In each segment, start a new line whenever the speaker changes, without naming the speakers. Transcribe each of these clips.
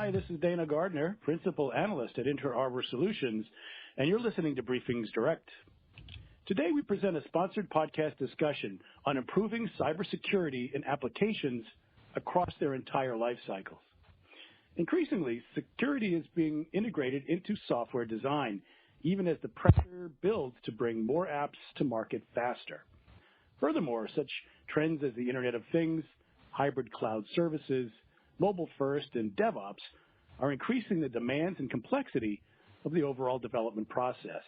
Hi, this is Dana Gardner, Principal Analyst at Inter Arbor Solutions, and you're listening to BriefingsDirect. Today we present a sponsored podcast discussion on improving cybersecurity in applications across their entire life cycles. Increasingly, security is being integrated into software design, even as the pressure builds to bring more apps to market faster. Furthermore, such trends as the Internet of Things, hybrid cloud services, mobile first, and DevOps are increasing the demands and complexity of the overall development process.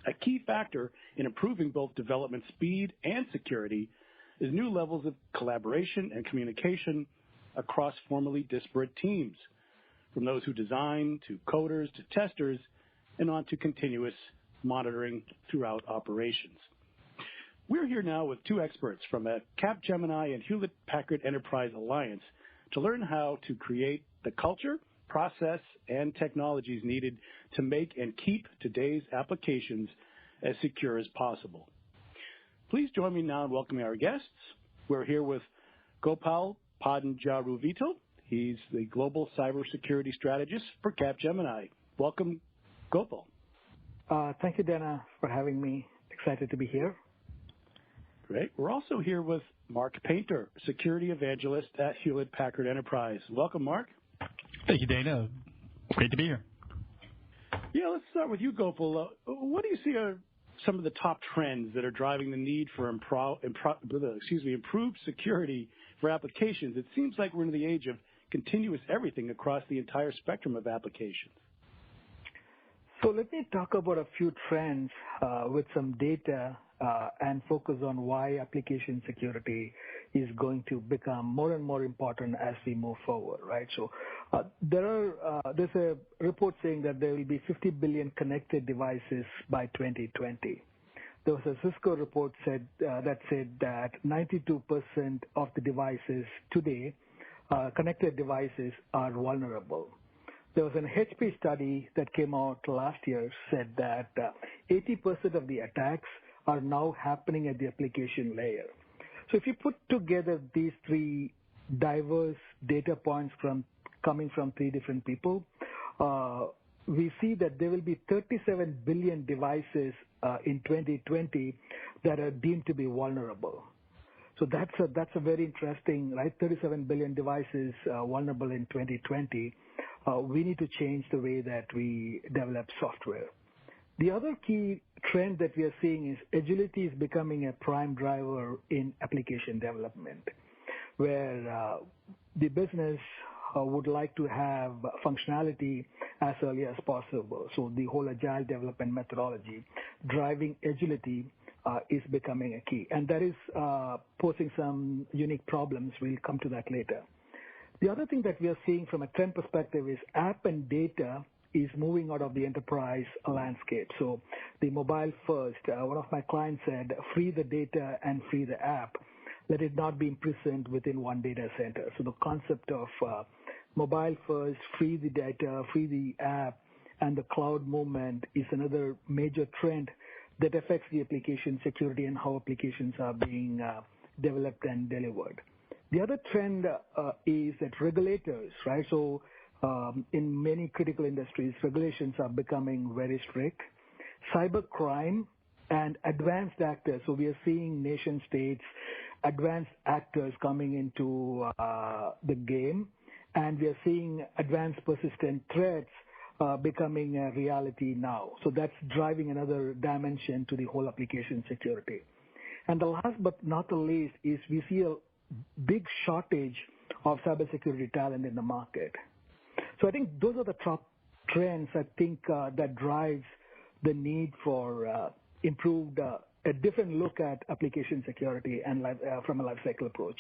A key factor in improving both development speed and security is new levels of collaboration and communication across formerly disparate teams, from those who design to coders to testers and on to continuous monitoring throughout operations. We're here now with two experts from Capgemini and Hewlett Packard Enterprise Alliance to learn how to create the culture, process, and technologies needed to make and keep today's applications as secure as possible. Please join me now in welcoming our guests. We're here with Gopal Padanjaruvito. He's the Global Cybersecurity Strategist for Capgemini. Welcome, Gopal.
Thank you, Dana, for having me. Excited to be here.
Great. We're also here with Mark Painter, Security Evangelist at Hewlett Packard Enterprise. Welcome, Mark.
Thank you, Dana. Great to be here.
Yeah, let's start with you, Gopal. What do you see are some of the top trends that are driving the need for improved security for applications? It seems like we're in the age of continuous everything across the entire spectrum of applications.
So let me talk about a few trends with some data and focus on why application security is going to become more and more important as we move forward, right? So there's a report saying that there will be 50 billion connected devices by 2020. There was a Cisco report that said that 92% of the devices today, connected devices, are vulnerable. There was an HPE study that came out last year said that 80% of the attacks are now happening at the application layer. So if you put together these three diverse data points coming from three different people, we see that there will be 37 billion devices in 2020 that are deemed to be vulnerable. So that's a very interesting, right? 37 billion devices vulnerable in 2020. We need to change the way that we develop software. The other key trend that we are seeing is agility is becoming a prime driver in application development, where the business would like to have functionality as early as possible. So the whole agile development methodology driving agility is becoming a key. And that is posing some unique problems. We'll come to that later. The other thing that we are seeing from a trend perspective is app and data is moving out of the enterprise landscape. So the mobile first, one of my clients said, free the data and free the app. Let it not be imprisoned within one data center. So the concept of mobile first, free the data, free the app, and the cloud movement is another major trend that affects the application security and how applications are being developed and delivered. The other trend is that regulators, right? So in many critical industries, regulations are becoming very strict. Cybercrime and advanced actors. So we are seeing nation states, advanced actors coming into the game, and we are seeing advanced persistent threats becoming a reality now. So that's driving another dimension to the whole application security. And the last but not the least is we see a big shortage of cybersecurity talent in the market. So I think those are the top trends, I think, that drives the need for improved, a different look at application security and from a lifecycle approach.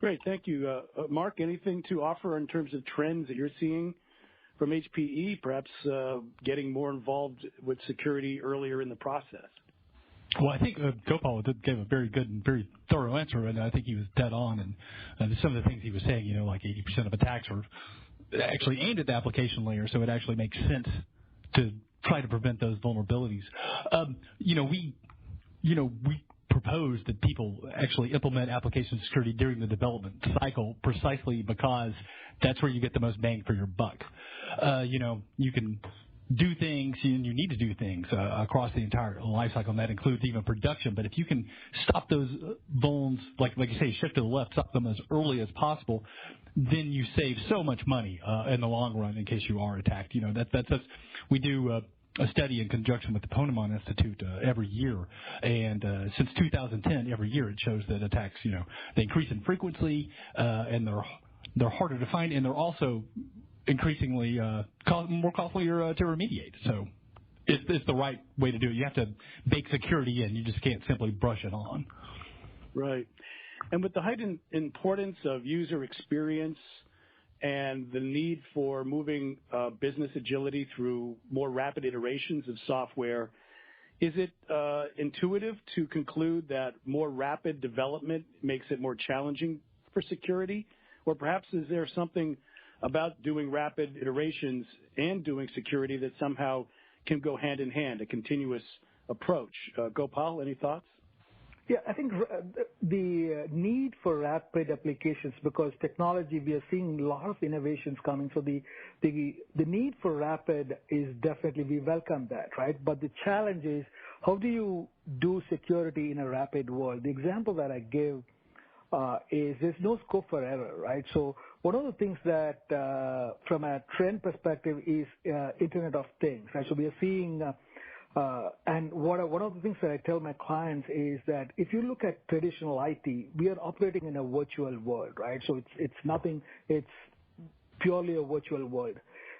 Great, thank you. Mark, anything to offer in terms of trends that you're seeing from HPE, perhaps getting more involved with security earlier in the process?
Well, I think Gopal gave a very good and very thorough answer, and I think he was dead on. And some of the things he was saying, like 80% of attacks are actually aimed at the application layer, so it actually makes sense to try to prevent those vulnerabilities. We proposed that people actually implement application security during the development cycle precisely because that's where you get the most bang for your buck. You can do things, and you need to do things across the entire life cycle, and that includes even production. But if you can stop those vulns, like you say, shift to the left, stop them as early as possible, then you save so much money in the long run in case you are attacked. That's we do a study in conjunction with the Ponemon Institute every year, and since 2010, every year it shows that attacks, they increase in frequency, and they're harder to find, and they're also increasingly more costlier to remediate. So it's the right way to do it. You have to bake security in. You just can't simply brush it on.
Right. And with the heightened importance of user experience and the need for moving business agility through more rapid iterations of software, is it intuitive to conclude that more rapid development makes it more challenging for security? Or perhaps is there something about doing rapid iterations and doing security that somehow can go hand in hand, a continuous approach? Gopal, any thoughts?
Yeah, I think the need for rapid applications, because technology, we are seeing a lot of innovations coming. So the need for rapid is definitely, we welcome that, right? But the challenge is, how do you do security in a rapid world? The example that I give is there's no scope for error, right? So one of the things that, from a trend perspective, is Internet of Things, right? So we are seeing, and one of the things that I tell my clients is that if you look at traditional IT, we are operating in a virtual world, right? So it's purely a virtual world.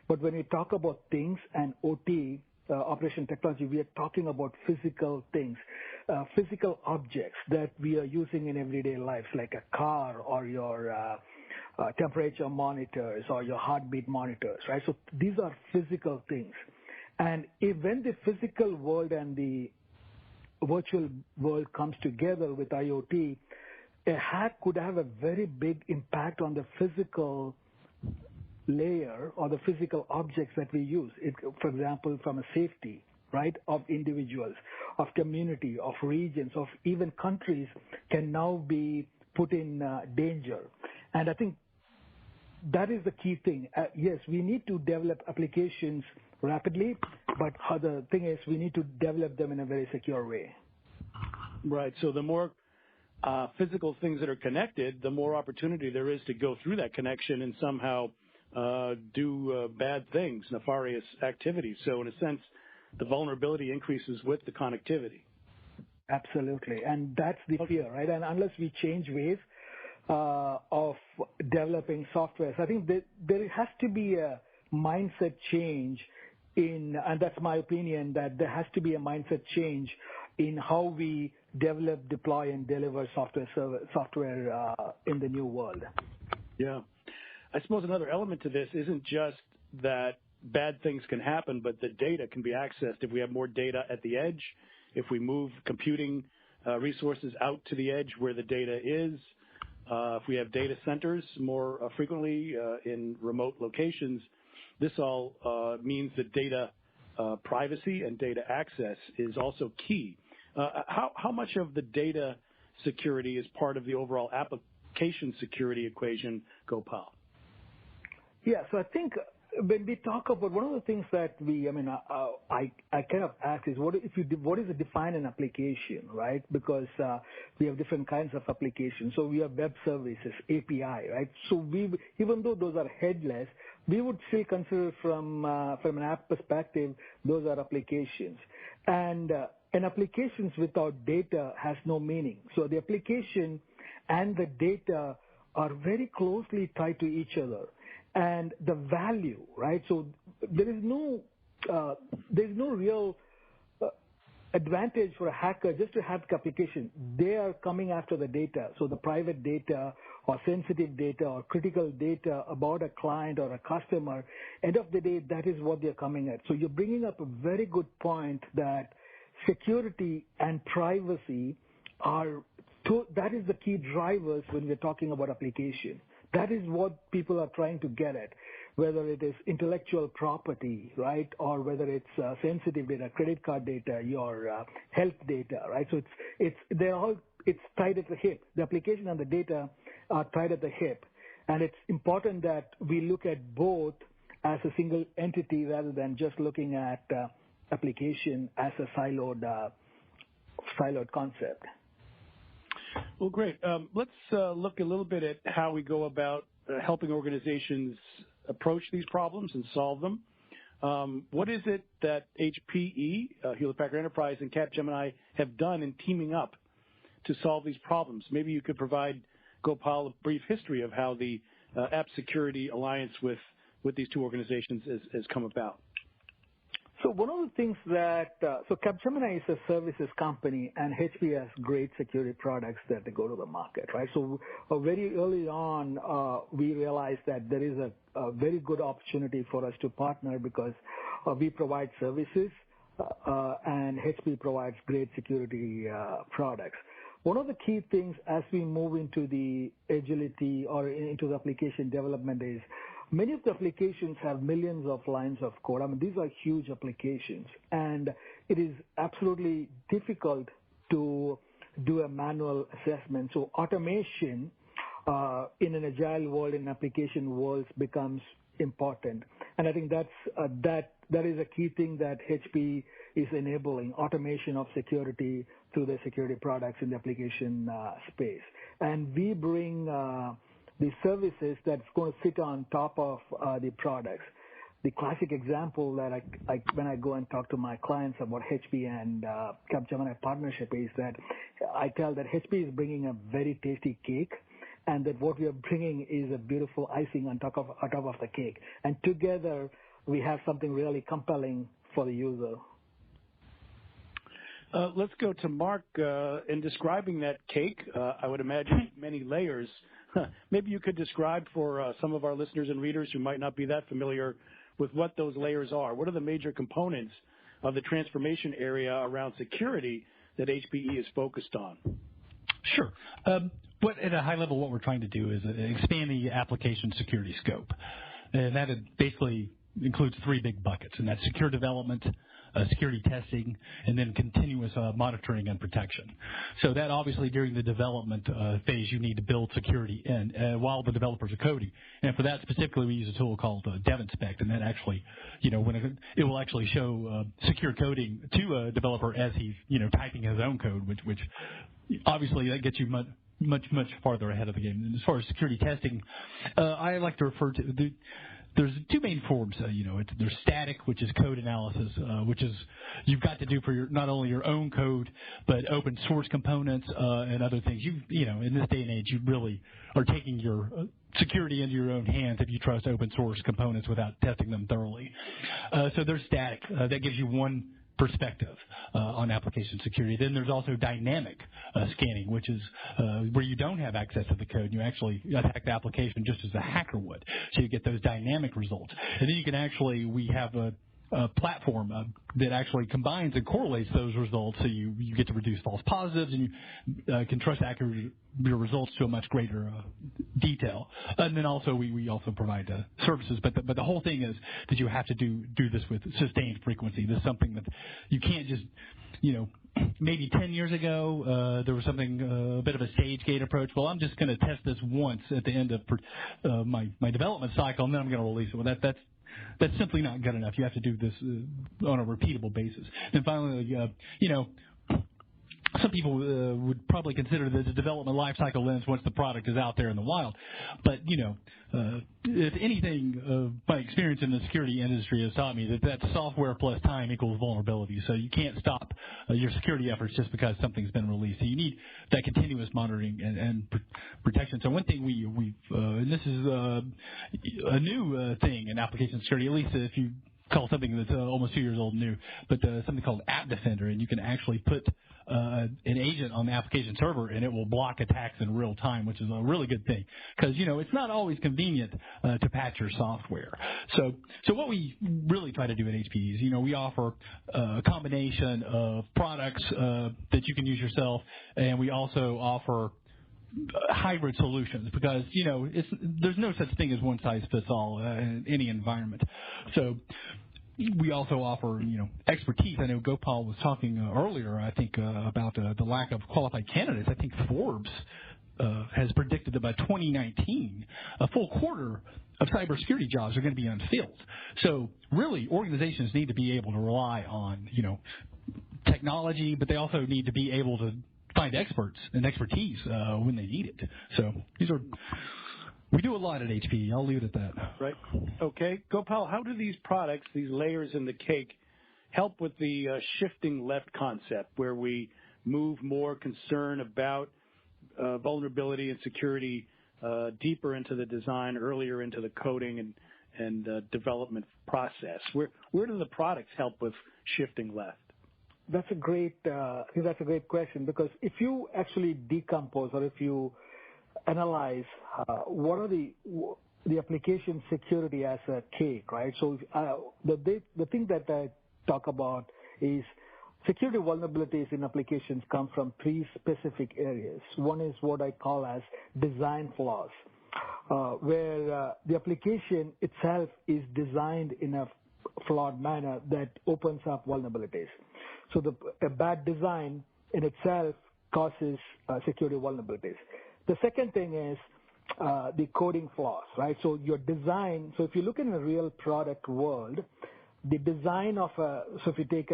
But when we talk about things and OT, operation technology, we are talking about physical things, physical objects that we are using in everyday lives, like a car or your temperature monitors or your heartbeat monitors, right? So these are physical things. And when the physical world and the virtual world comes together with IoT, a hack could have a very big impact on the physical layer or the physical objects that we use. For example, from a safety, right, of individuals, of community, of regions, of even countries can now be put in danger. And I think that is the key thing. Yes, we need to develop applications rapidly, but the thing is we need to develop them in a very secure way.
Right. So the more physical things that are connected, the more opportunity there is to go through that connection and somehow do bad things, nefarious activities. So in a sense, the vulnerability increases with the connectivity.
Absolutely. And that's the fear, right? And unless we change ways of developing software, so I think there has to be a mindset change and that's my opinion, that there has to be a mindset change in how we develop, deploy, and deliver software in the new world.
Yeah. I suppose another element to this isn't just that bad things can happen, but the data can be accessed if we have more data at the edge, if we move computing resources out to the edge where the data is, if we have data centers more frequently in remote locations. This all means that data privacy and data access is also key. How much of the data security is part of the overall application security equation, Gopal?
Yeah, so I think when we talk about one of the things that I kind of ask is what is a define an application, right? Because we have different kinds of applications. So we have web services, API, right? So even though those are headless, we would still consider from an app perspective, those are applications. And applications without data has no meaning. So the application and the data are very closely tied to each other. And the value, right? So there's no real advantage for a hacker just to have the application. They are coming after the data. So the private data or sensitive data or critical data about a client or a customer, end of the day, that is what they're coming at. So you're bringing up a very good point that security and privacy that is the key drivers when we're talking about application. That is what people are trying to get at. whether it is intellectual property, right, or whether it's sensitive data, credit card data, your health data, right? So it's tied at the hip. The application and the data are tied at the hip, and it's important that we look at both as a single entity rather than just looking at application as a siloed concept.
Well, great. Let's look a little bit at how we go about helping organizations approach these problems and solve them. What is it that HPE, Hewlett Packard Enterprise, and Capgemini have done in teaming up to solve these problems? Maybe you could provide Gopal a brief history of how the App Security Alliance with these two organizations has come about.
So one of the things that, so Capgemini is a services company, and HPE has great security products that they go to the market, right? So very early on, we realized that there is a very good opportunity for us to partner because we provide services and HPE provides great security products. One of the key things as we move into the agility or into the application development is many of the applications have millions of lines of code. I mean, these are huge applications, and it is absolutely difficult to do a manual assessment. So automation in an agile world, in application worlds, becomes important. And I think that is a key thing that HPE is enabling, automation of security through the security products in the application space. And we bring the services that's going to sit on top of the products. The classic example that when I go and talk to my clients about HPE and Capgemini partnership is that I tell that HPE is bringing a very tasty cake, and that what we are bringing is a beautiful icing on top of the cake. And together, we have something really compelling for the user.
Let's go to Mark in describing that cake. I would imagine many layers. Maybe you could describe for some of our listeners and readers who might not be that familiar with what those layers are. What are the major components of the transformation area around security that HPE is focused on?
Sure. But at a high level, what we're trying to do is expand the application security scope. And that basically includes three big buckets, and that's secure development, security testing, and then continuous monitoring and protection. So that obviously during the development phase, you need to build security in while the developers are coding. And for that specifically, we use a tool called DevInspect, and that actually, when it will actually show secure coding to a developer as he's, typing his own code, which obviously that gets you much farther ahead of the game. And as far as security testing, I like to refer to there's two main forms. There's static, which is code analysis, which is you've got to do for not only your own code, but open source components and other things. In this day and age, you really are taking your security into your own hands if you trust open source components without testing them thoroughly. So there's static. That gives you one perspective on application security. Then there's also dynamic scanning, which is where you don't have access to the code and you actually attack the application just as a hacker would. So you get those dynamic results. And then you can we have a platform that actually combines and correlates those results, so you get to reduce false positives and you can trust your results to a much greater detail. And then also we also provide services, but the whole thing is that you have to do this with sustained frequency. This is something that you can't just maybe 10 years ago, there was something, a bit of a stage gate approach. Well, I'm just going to test this once at the end of my development cycle, and then I'm going to release it. Well, that's simply not good enough. You have to do this on a repeatable basis. And finally, some people would probably consider this a development lifecycle lens once the product is out there in the wild. But, if anything, my experience in the security industry has taught me that software plus time equals vulnerability. So you can't stop your security efforts just because something's been released. So you need that continuous monitoring and protection. So one thing we've and this is a new thing in application security, at least if you call something that's almost 2 years old new, but something called App Defender, and you can actually put an agent on the application server, and it will block attacks in real time, which is a really good thing because it's not always convenient to patch your software. So what we really try to do at HPE is we offer a combination of products that you can use yourself, and we also offer hybrid solutions because, there's no such thing as one size fits all in any environment. So we also offer, expertise. I know Gopal was talking earlier, I think, about the lack of qualified candidates. I think Forbes has predicted that by 2019, a full quarter of cybersecurity jobs are going to be unfilled. So really, organizations need to be able to rely on, technology, but they also need to be able to find experts and expertise when they need it. So we do a lot at HPE. I'll leave it at that.
Right. Okay. Gopal, how do these products, these layers in the cake, help with the shifting left concept where we move more concern about vulnerability and security deeper into the design, earlier into the coding and development process? Where do the products help with shifting left?
That's a great question, because if you actually decompose or if you analyze what are the application security as a cake, right? So the thing that I talk about is security vulnerabilities in applications come from three specific areas. One is what I call as design flaws, where the application itself is designed in a flawed manner that opens up vulnerabilities. So a bad design in itself causes security vulnerabilities. The second thing is the coding flaws, right? So your design, so if you look in a real product world, the design of so if you take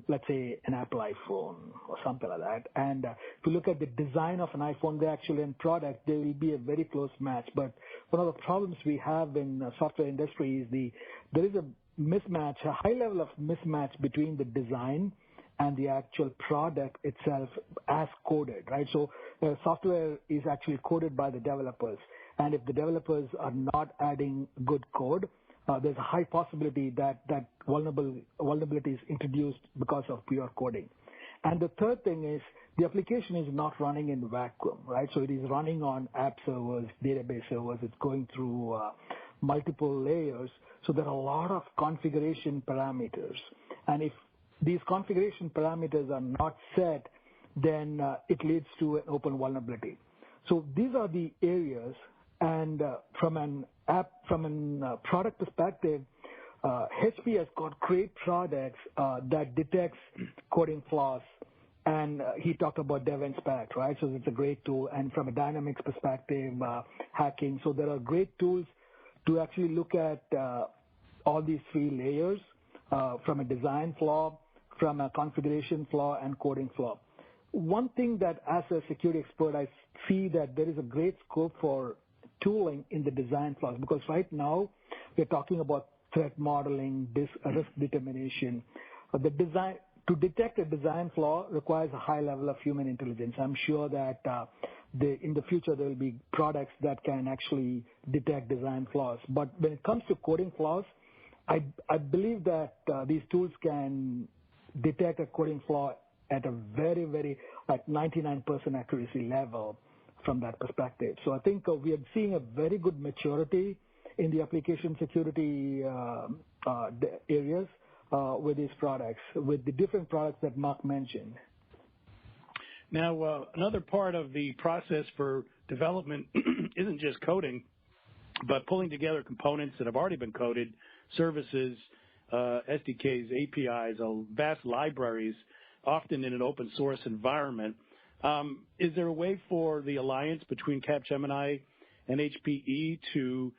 let's say an Apple iPhone or something like that, and if you look at the design of an iPhone, they actually in product, there will be a very close match. But one of the problems we have in the software industry is there is a mismatch, a high level of mismatch between the design and the actual product itself as coded, right? So software is actually coded by the developers, and if the developers are not adding good code, there's a high possibility that vulnerability is introduced because of pure coding. And the third thing is the application is not running in vacuum, right? So it is running on app servers, database servers. It's going through multiple layers. So there are a lot of configuration parameters. And if these configuration parameters are not set, then it leads to an open vulnerability. So these are the areas. And from a product perspective, HPE has got great products that detects coding flaws. And he talked about DevInspect, right? So it's a great tool. And from a dynamics perspective, hacking. So there are great tools to actually look at all these three layers from a design flaw, from a configuration flaw, and coding flaw. One thing that as a security expert, I see that there is a great scope for tooling in the design flaws, because right now we're talking about threat modeling, risk determination. To detect a design flaw requires a high level of human intelligence. I'm sure that in the future there will be products that can actually detect design flaws. But when it comes to coding flaws, I believe that these tools can detect a coding flaw at a very, very, like 99% accuracy level from that perspective. So I think we are seeing a very good maturity in the application security areas with these products, with the different products that Mark mentioned.
Now, another part of the process for development isn't just coding, but pulling together components that have already been coded, services, SDKs, APIs, vast libraries, often in an open source environment. Is there a way for the alliance between Capgemini and HPE to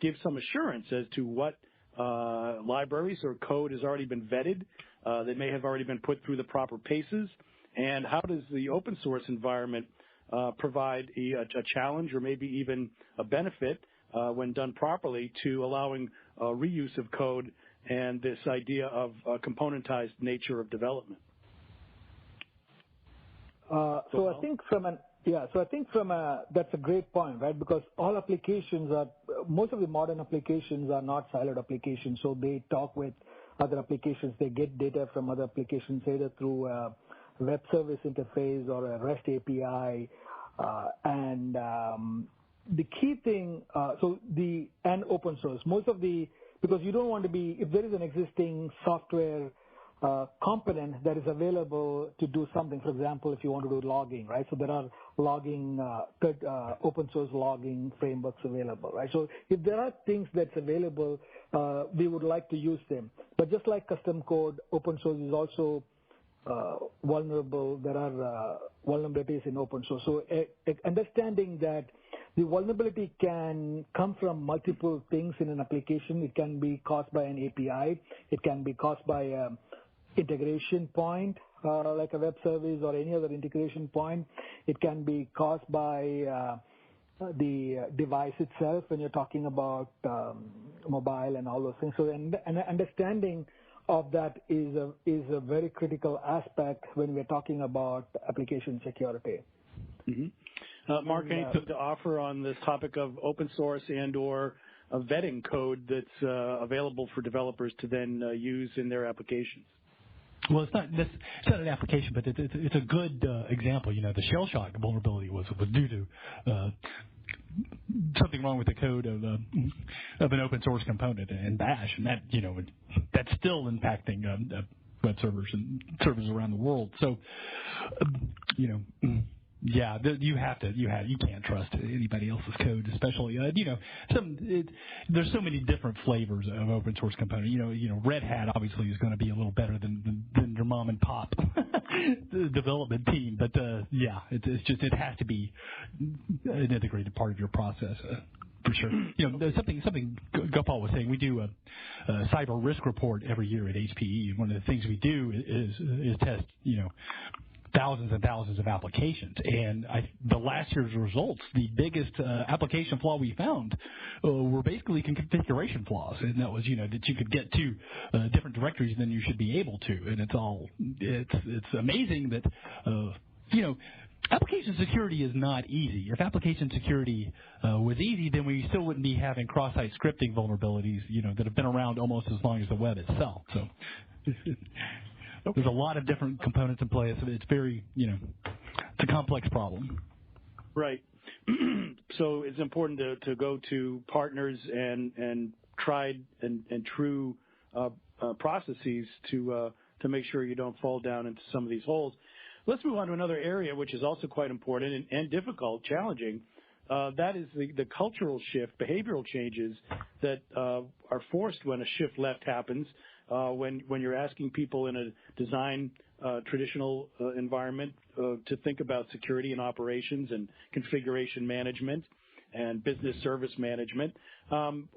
give some assurance as to what libraries or code has already been vetted, that may have already been put through the proper paces? And how does the open source environment provide a challenge or maybe even a benefit when done properly to allowing reuse of code and this idea of componentized nature of development?
So I think that's a great point, right? Because all applications most of the modern applications are not siloed applications. So they talk with other applications. They get data from other applications either through a web service interface or a REST API. And the key thing, and open source, because you don't want to be, if there is an existing software component that is available to do something. For example, if you want to do logging, right? So there are logging, open source logging frameworks available, right? So if there are things that's available, we would like to use them. But just like custom code, open source is also vulnerable. There are vulnerabilities in open source. So understanding that the vulnerability can come from multiple things in an application. It can be caused by an API. It can be caused by an integration point, like a web service or any other integration point. It can be caused by the device itself when you're talking about mobile and all those things. So an understanding of that is a very critical aspect when we're talking about application security.
Mm-hmm. Mark, anything to offer on this topic of open source and or vetting code that's available for developers to then use in their applications?
Well, it's not an application, but it's a good example. You know, the shell shock vulnerability was due to something wrong with the code of an open source component in Bash, and that's still impacting web servers and servers around the world. So, yeah, you can't trust anybody else's code, especially there's so many different flavors of open source component. Red Hat obviously is going to be a little better than your mom and pop development team, but it has to be an integrated part of your process. For sure. There's something Gopal was saying. We do a cyber risk report every year at HPE. One of the things we do is test, thousands and thousands of applications. And the last year's results, the biggest application flaw we found were basically configuration flaws. And that was, that you could get to different directories than you should be able to. And it's amazing that, application security is not easy. If application security was easy, then we still wouldn't be having cross-site scripting vulnerabilities, that have been around almost as long as the web itself. So there's a lot of different components in play. So it's very, it's a complex problem.
Right. So it's important to go to partners and tried and true processes to make sure you don't fall down into some of these holes. Let's move on to another area which is also quite important and difficult, challenging. That is the cultural shift, behavioral changes that are forced when a shift left happens. When you're asking people in a design traditional environment to think about security and operations and configuration management and business service management.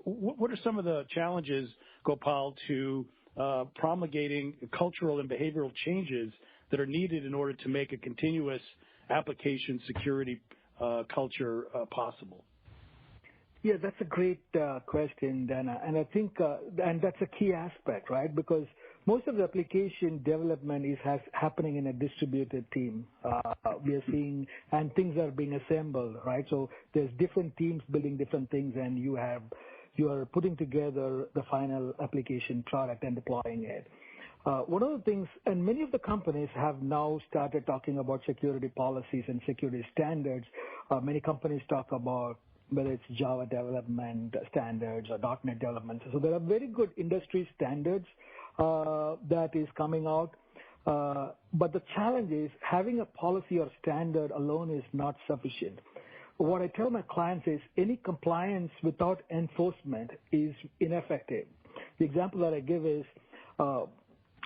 What are some of the challenges, Gopal, to promulgating cultural and behavioral changes that are needed in order to make a continuous application security culture possible?
Yeah, that's a great question, Dana. And I think and that's a key aspect, right? Because most of the application development is happening in a distributed team. We are seeing, and things are being assembled, right? So there's different teams building different things, and you are putting together the final application product and deploying it. One of the things, and many of the companies have now started talking about security policies and security standards. Many companies talk about whether it's Java development standards or .NET development. So there are very good industry standards that is coming out. But the challenge is having a policy or standard alone is not sufficient. What I tell my clients is any compliance without enforcement is ineffective. The example that I give is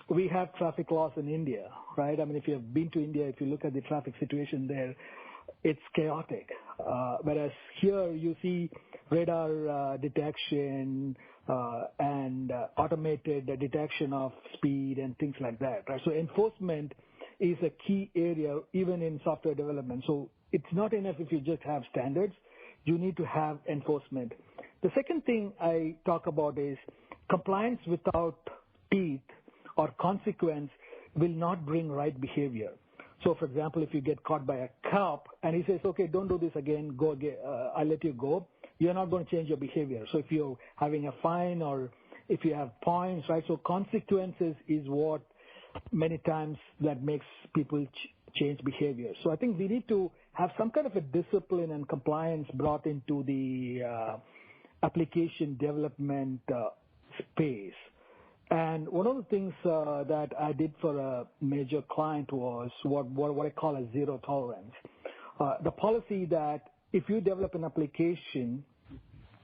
we have traffic laws in India, right? I mean, if you have been to India, if you look at the traffic situation there, it's chaotic. Whereas here you see radar detection and automated detection of speed and things like that, right? So enforcement is a key area even in software development. So it's not enough if you just have standards. You need to have enforcement. The second thing I talk about is compliance without teeth or consequence will not bring right behavior. So, for example, if you get caught by a cop and he says, okay, don't do this again, go again, I'll let you go, you're not going to change your behavior. So if you're having a fine or if you have points, right, so consequences is what many times that makes people change behavior. So I think we need to have some kind of a discipline and compliance brought into the application development space. And one of the things that I did for a major client was what I call a zero tolerance. The policy that if you develop an application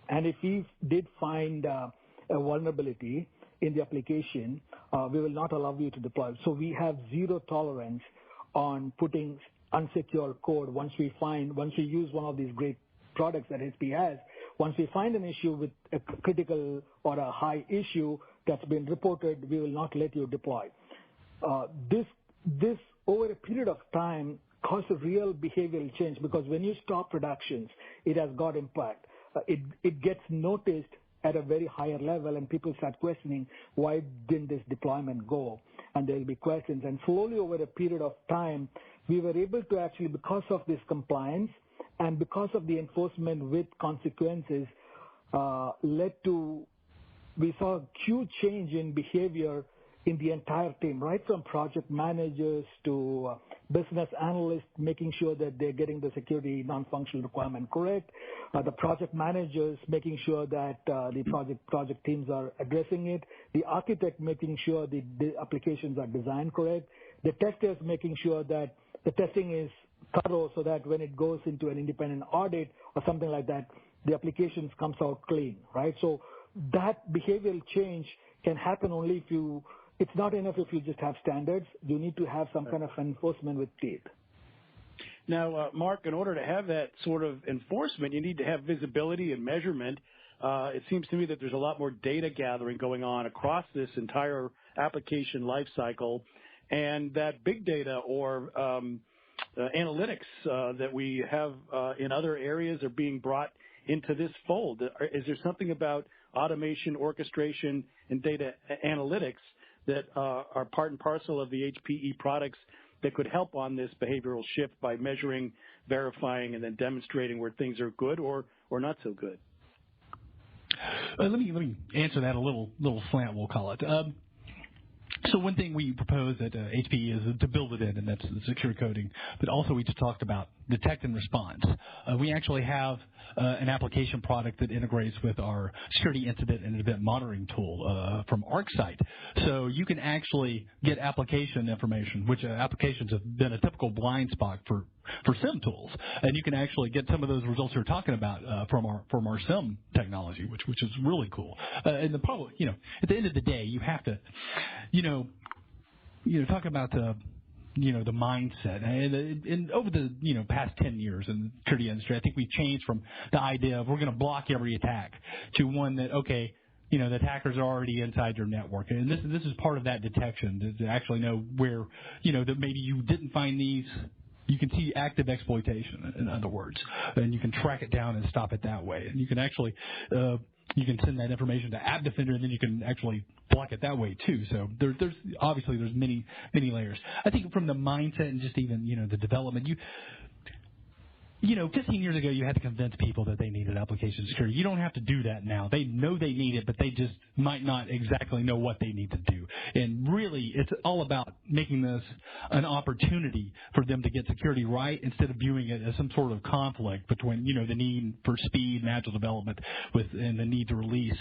and if we did find a vulnerability in the application, we will not allow you to deploy. So we have zero tolerance on putting unsecure code once we use one of these great products that HPE has. Once we find an issue with a critical or a high issue that's been reported, we will not let you deploy. This over a period of time caused a real behavioral change, because when you stop productions, it has got impact. It gets noticed at a very higher level, and people start questioning, why didn't this deployment go? And there will be questions. And slowly over a period of time, we were able to actually, because of this compliance and because of the enforcement with consequences, we saw a huge change in behavior in the entire team, right from project managers to business analysts, making sure that they're getting the security non-functional requirement correct, the project managers making sure that the project teams are addressing it, the architect making sure the applications are designed correct, the testers making sure that the testing is thorough so that when it goes into an independent audit or something like that, the applications comes out clean, right? So that behavioral change can happen only it's not enough if you just have standards. You need to have some kind of enforcement with teeth.
Now, Mark, in order to have that sort of enforcement, you need to have visibility and measurement. It seems to me that there's a lot more data gathering going on across this entire application lifecycle, and that big data or analytics that we have in other areas are being brought into this fold. Is there something about automation, orchestration, and data analytics that are part and parcel of the HPE products that could help on this behavioral shift by measuring, verifying, and then demonstrating where things are good or not so good?
Let me answer that a little slant, we'll call it. So one thing we propose at HPE is to build it in, and that's the secure coding. But also we just talked about detect and response. We actually have an application product that integrates with our security incident and event monitoring tool from ArcSight. So you can actually get application information, which applications have been a typical blind spot for SIM tools, and you can actually get some of those results you're talking about from our SIM technology, which is really cool. And the problem, at the end of the day, you have to, talk about the mindset. And over the past 10 years in the security industry, I think we've changed from the idea of we're going to block every attack to one that the attackers are already inside your network, and this is part of that detection to actually know where that maybe you didn't find these. You can see active exploitation, in other words, and you can track it down and stop it that way. And you can actually, you can send that information to App Defender, and then you can actually block it that way too. So there's many layers. I think from the mindset and just even the development, 15 years ago, you had to convince people that they needed application security. You don't have to do that now. They know they need it, but they just might not exactly know what they need to do. And really, it's all about making this an opportunity for them to get security right instead of viewing it as some sort of conflict between, the need for speed and agile development and the need to release,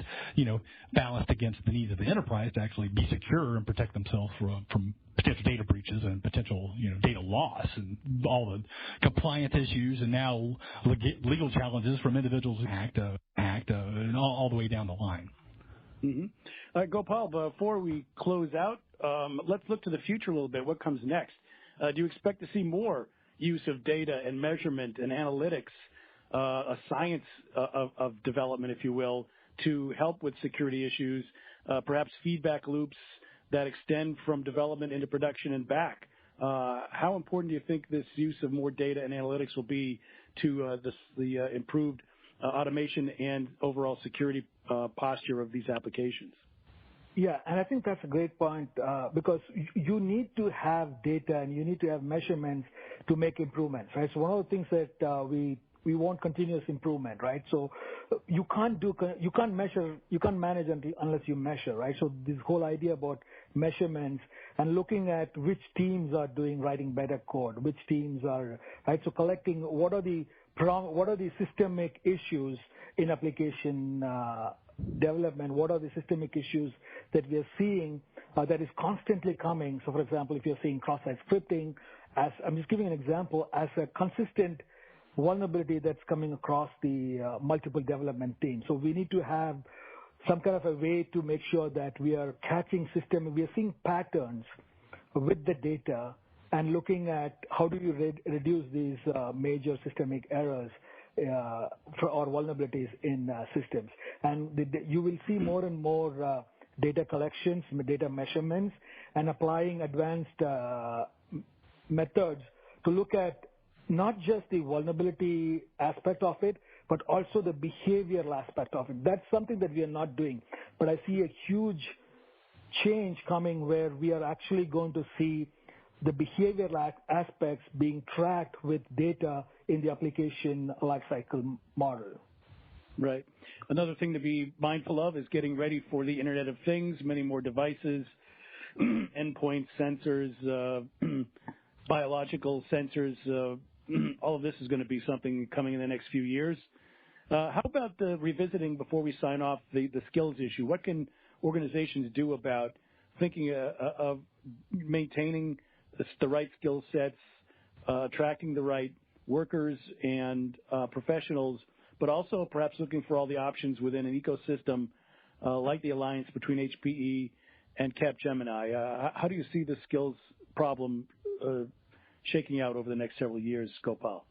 balanced against the needs of the enterprise to actually be secure and protect themselves from potential data breaches and potential, data loss and all the compliance issues and now legal challenges from individuals who act and all the way down the line.
Mm-hmm. All right, Gopal, before we close out, let's look to the future a little bit. What comes next? Do you expect to see more use of data and measurement and analytics, a science of development, if you will, to help with security issues, perhaps feedback loops that extend from development into production and back? How important do you think this use of more data and analytics will be to the improved automation and overall security posture of these applications?
Yeah, and I think that's a great point because you need to have data and you need to have measurements to make improvements, right? So one of the things that we want continuous improvement, right? So you can't manage unless you measure, right? So this whole idea about measurements and looking at which teams are writing better code, which teams are, right? So collecting what are the systemic issues in application development, what are the systemic issues that we are seeing that is constantly coming. So, for example, if you're seeing cross-site scripting, as I'm just giving an example, as a consistent vulnerability that's coming across the multiple development teams. So we need to have some kind of a way to make sure that we are catching we are seeing patterns with the data and looking at how do you reduce these major systemic errors or vulnerabilities in systems. And you will see more and more data collections, data measurements, and applying advanced methods to look at not just the vulnerability aspect of it, but also the behavioral aspect of it. That's something that we are not doing. But I see a huge change coming where we are actually going to see the behavioral aspects being tracked with data in the application lifecycle model.
Right. Another thing to be mindful of is getting ready for the Internet of Things, many more devices, endpoint sensors, biological sensors. All of this is going to be something coming in the next few years. How about revisiting, before we sign off, the skills issue? What can organizations do about thinking of maintaining the right skill sets, attracting the right workers and professionals, but also perhaps looking for all the options within an ecosystem like the alliance between HPE and Capgemini? How do you see the skills problem shaking out over the next several years, Gopal?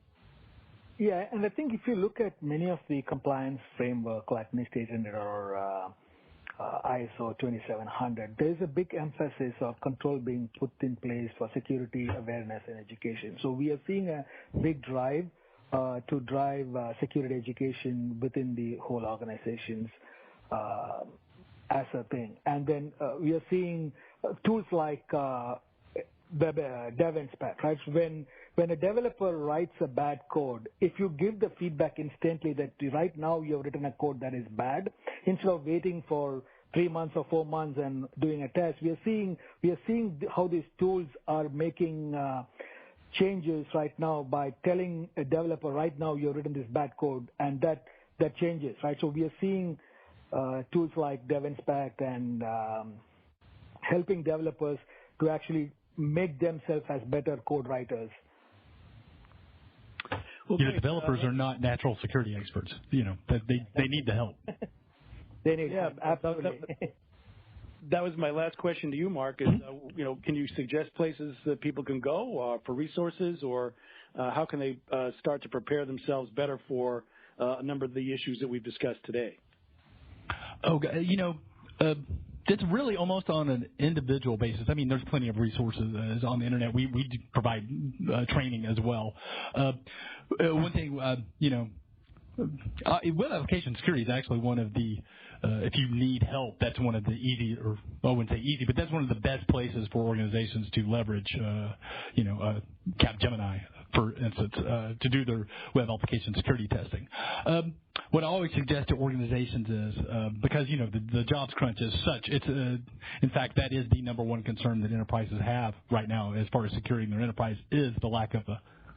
Yeah, and I think if you look at many of the compliance framework like NIST 800 or ISO 2700, there is a big emphasis of control being put in place for security awareness and education. So we are seeing a big drive to drive security education within the whole organizations as a thing. And then we are seeing tools like DevInspect, right? When a developer writes a bad code, if you give the feedback instantly that right now you have written a code that is bad, instead of waiting for 3 months or 4 months and doing a test, we are seeing how these tools are making changes right now by telling a developer right now you have written this bad code, and that changes, right? So we are seeing tools like DevInspect and helping developers to actually make themselves as better code writers.
Well, developers are not natural security experts. They need the help.
They need help, absolutely.
That was my last question to you, Mark. Is can you suggest places that people can go for resources, or how can they start to prepare themselves better for a number of the issues that we've discussed today?
It's really almost on an individual basis. I mean, there's plenty of resources on the internet. We provide training as well. One thing, web application security is actually one of the, if you need help, that's one of the easy, or I wouldn't say easy, but that's one of the best places for organizations to leverage, Capgemini, for instance, to do their web application security testing. What I always suggest to organizations is, because, the jobs crunch is such, in fact, that is the number one concern that enterprises have right now as far as securing their enterprise is the lack of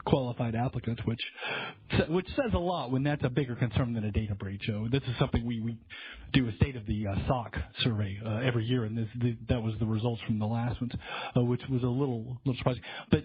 qualified applicants, which says a lot when that's a bigger concern than a data breach. So this is something we do a state of the SOC survey every year, and that was the results from the last ones, which was a little surprising. But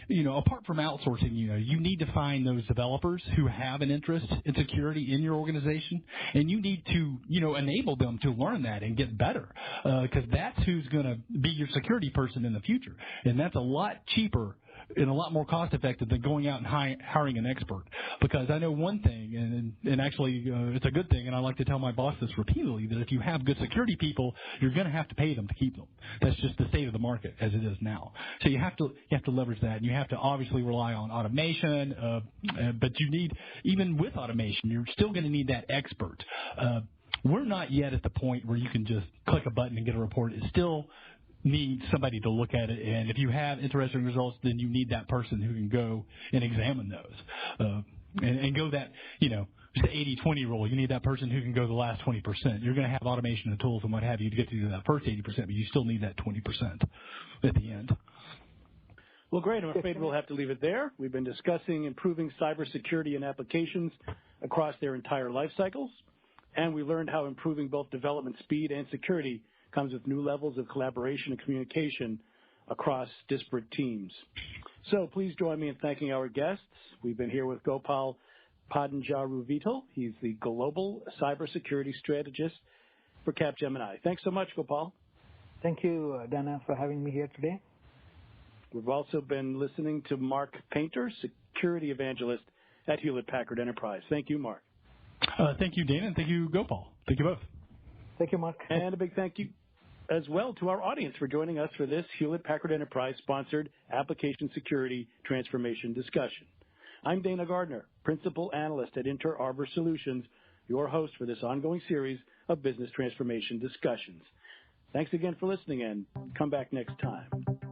apart from outsourcing, you need to find those developers who have an interest in security in your organization, and you need to, enable them to learn that and get better, because that's who's going to be your security person in the future, and that's a lot cheaper and a lot more cost-effective than going out and hiring an expert. Because I know one thing, and actually it's a good thing, and I like to tell my boss this repeatedly, that if you have good security people, you're going to have to pay them to keep them. That's just the state of the market as it is now. So you have to leverage that, and you have to obviously rely on automation, but you need, even with automation, you're still going to need that expert. We're not yet at the point where you can just click a button and get a report. It still need somebody to look at it, and if you have interesting results, then you need that person who can go and examine those and go that, the 80-20 rule. You need that person who can go the last 20%. You're going to have automation and tools and what have you to get to that first 80%, but you still need that 20% at the end.
Well, great. I'm afraid we'll have to leave it there. We've been discussing improving cybersecurity and applications across their entire life cycles. And we learned how improving both development speed and security comes with new levels of collaboration and communication across disparate teams. So please join me in thanking our guests. We've been here with Gopal Padmanjaru-Vital. He's the Global Cybersecurity Strategist for Capgemini. Thanks so much, Gopal.
Thank you, Dana, for having me here today.
We've also been listening to Mark Painter, Security Evangelist at Hewlett Packard Enterprise. Thank you, Mark.
Thank you, Dana, and thank you, Gopal. Thank you both.
Thank you, Mark.
And a big thank you as well to our audience for joining us for this Hewlett Packard Enterprise-sponsored application security transformation discussion. I'm Dana Gardner, Principal Analyst at Inter Arbor Solutions, your host for this ongoing series of business transformation discussions. Thanks again for listening, and come back next time.